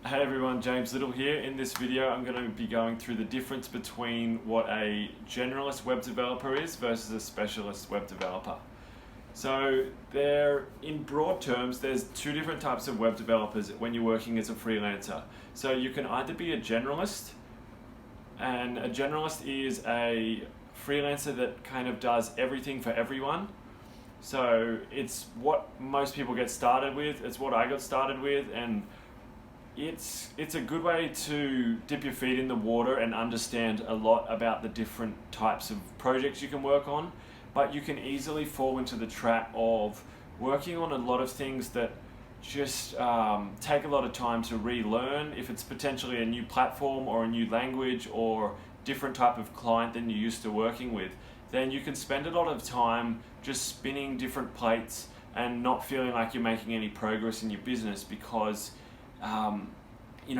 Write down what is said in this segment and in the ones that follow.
Hey everyone, James Little here. In this video I'm going to be going through the difference between what a generalist web developer is versus a specialist web developer. So in broad terms, there's two different types of web developers when you're working as a freelancer. So you can either be a generalist, and a generalist is a freelancer that kind of does everything for everyone. So it's what most people get started with, it's what I got started with, and it's a good way to dip your feet in the water and understand a lot about the different types of projects you can work on, but you can easily fall into the trap of working on a lot of things that just take a lot of time to relearn. If it's potentially a new platform or a new language or different type of client than you're used to working with, then you can spend a lot of time just spinning different plates and not feeling like you're making any progress in your business because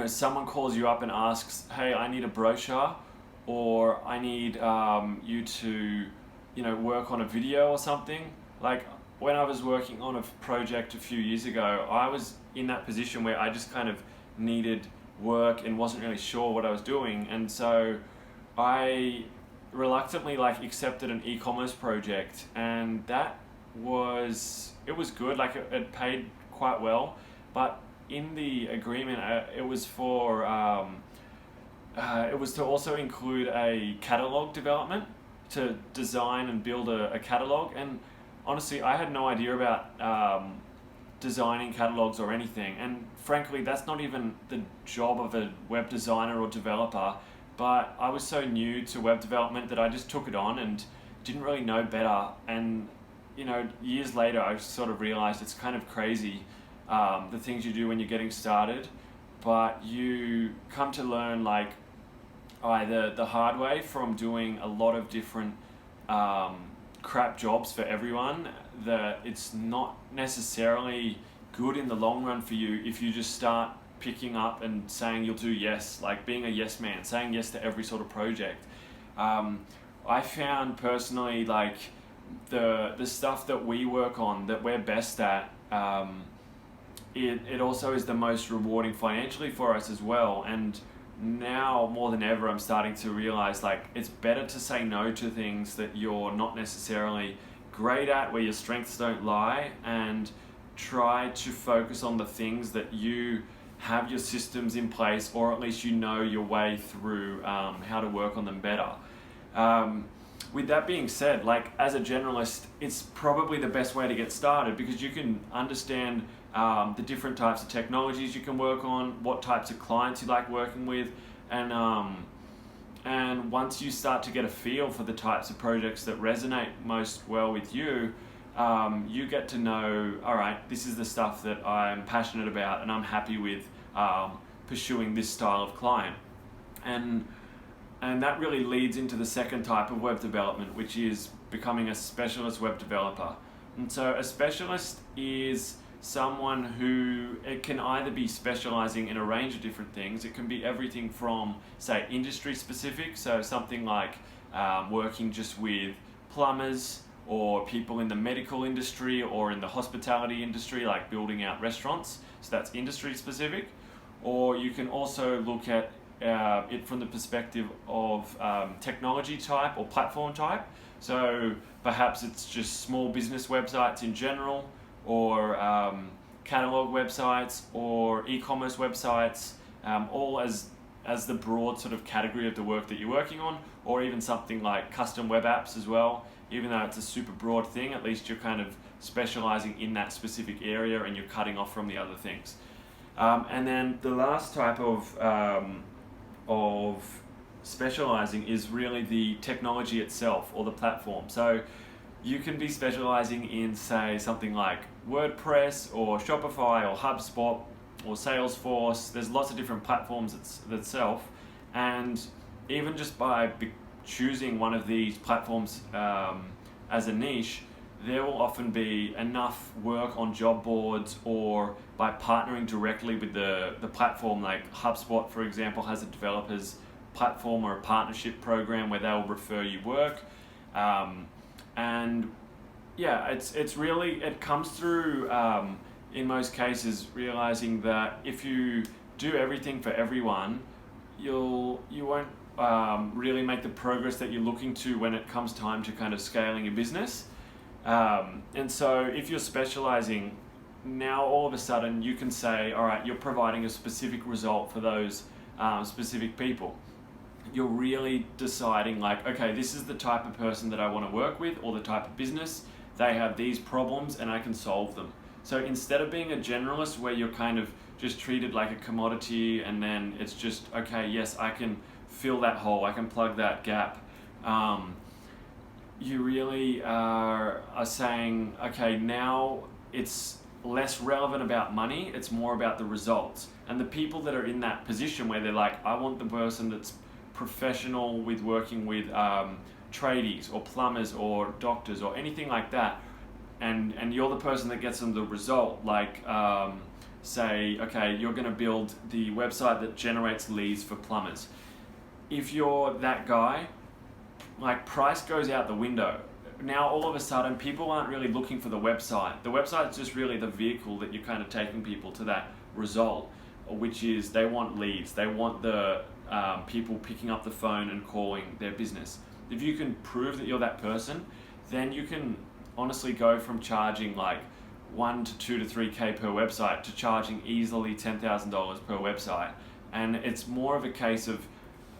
someone calls you up and asks, hey, I need a brochure, or I need you to work on a video or something. Like when I was working on a project a few years ago, I was in that position where I just kind of needed work and wasn't really sure what I was doing, and so I reluctantly accepted an e-commerce project, and it was good. It paid quite well, but in the agreement, it was to also include a catalog development, to design and build a catalog. And honestly, I had no idea about designing catalogs or anything. And frankly, that's not even the job of a web designer or developer. But I was so new to web development that I just took it on and didn't really know better. And years later, I sort of realized it's kind of crazy. The things you do when you're getting started, but you come to learn the hard way from doing a lot of different crap jobs for everyone, that it's not necessarily good in the long run for you if you just start picking up and saying you'll do yes, like being a yes man, saying yes to every sort of project. I found personally the stuff that we work on, that we're best at, it also is the most rewarding financially for us as well. And now more than ever, I'm starting to realize it's better to say no to things that you're not necessarily great at, where your strengths don't lie, and try to focus on the things that you have your systems in place, or at least your way through how to work on them better. With that being said, as a generalist, it's probably the best way to get started because you can understand the different types of technologies you can work on, what types of clients you like working with, and once you start to get a feel for the types of projects that resonate most well with you, you get to know, all right, this is the stuff that I'm passionate about and I'm happy with pursuing this style of client. And that really leads into the second type of web development, which is becoming a specialist web developer. And so a specialist is someone who, it can either be specializing in a range of different things. It can be everything from, say, industry specific, so something like working just with plumbers or people in the medical industry or in the hospitality industry, like building out restaurants. So that's industry specific. Or you can also look at it from the perspective of technology type or platform type. So perhaps it's just small business websites in general, or catalog websites, or e-commerce websites, all as the broad sort of category of the work that you're working on, or even something like custom web apps as well. Even though it's a super broad thing, at least you're kind of specializing in that specific area and you're cutting off from the other things. And then the last type of specializing is really the technology itself or the platform. So you can be specializing in, say, something like WordPress or Shopify or HubSpot or Salesforce. There's lots of different platforms itself, and even just by choosing one of these platforms as a niche, there will often be enough work on job boards, or by partnering directly with the platform. Like HubSpot, for example, has a developers platform or a partnership program where they'll refer you work. And yeah, it comes through in most cases realizing that if you do everything for everyone, you won't really make the progress that you're looking to when it comes time to kind of scaling your business. And so if you're specializing, now all of a sudden you can say, all right, you're providing a specific result for those specific people. You're really deciding like, okay, this is the type of person that I want to work with, or the type of business. They have these problems and I can solve them. So instead of being a generalist where you're kind of just treated like a commodity and then it's just, okay, yes, I can fill that hole, I can plug that gap. You really are saying, okay, now it's less relevant about money, it's more about the results. And the people that are in that position where they're like, I want the person that's professional with working with tradies or plumbers or doctors or anything like that, and you're the person that gets them the result, like say, okay, you're going to build the website that generates leads for plumbers. If you're that guy, like, price goes out the window. Now all of a sudden people aren't really looking for the website. The website's just really the vehicle that you're kind of taking people to that result, which is they want leads. They want the people picking up the phone and calling their business. If you can prove that you're that person, then you can honestly go from charging like 1 to 2 to 3K per website to charging easily $10,000 per website. And it's more of a case of,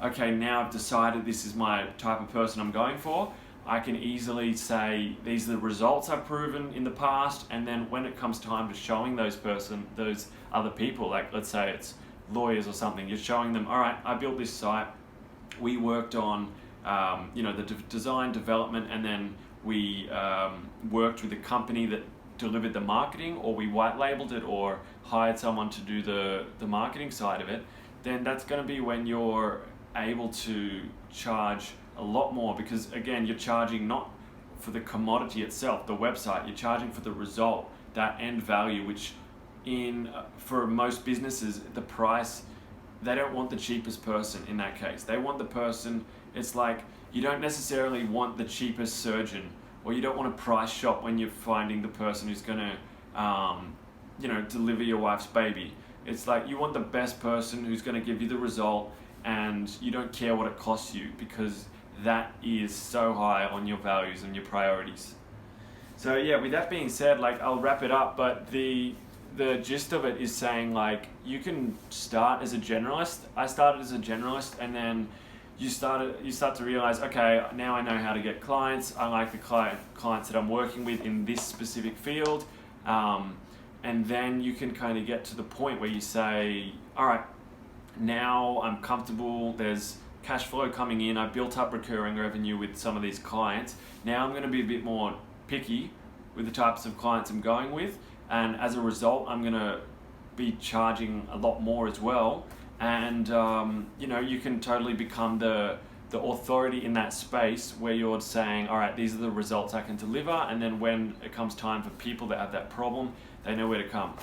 okay, now I've decided this is my type of person I'm going for. I can easily say, these are the results I've proven in the past, and then when it comes time to showing those other people, like let's say it's lawyers or something, you're showing them, all right, I built this site, we worked on the design, development, and then we worked with a company that delivered the marketing, or we white labeled it or hired someone to do the marketing side of it. Then that's going to be when you're able to charge a lot more, because again, you're charging not for the commodity itself, the website, you're charging for the result, that end value, which for most businesses, the price, they don't want the cheapest person in that case. They want the person, it's like, you don't necessarily want the cheapest surgeon, or you don't want to price shop when you're finding the person who's going to deliver your wife's baby. It's like, you want the best person who's going to give you the result, and you don't care what it costs you, because that is so high on your values and your priorities. So yeah, with that being said, like, I'll wrap it up, but the gist of it is saying, like, you can start as a generalist. I started as a generalist, and then you start to realize, okay, now I know how to get clients. I like the clients that I'm working with in this specific field. And then you can kind of get to the point where you say, all right, now I'm comfortable, there's cash flow coming in, I built up recurring revenue with some of these clients. Now I'm going to be a bit more picky with the types of clients I'm going with, and as a result I'm going to be charging a lot more as well. And you can totally become the authority in that space, where you're saying, all right, these are the results I can deliver, and then when it comes time for people that have that problem, they know where to come.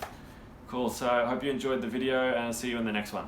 Cool, so I hope you enjoyed the video, and I'll see you in the next one.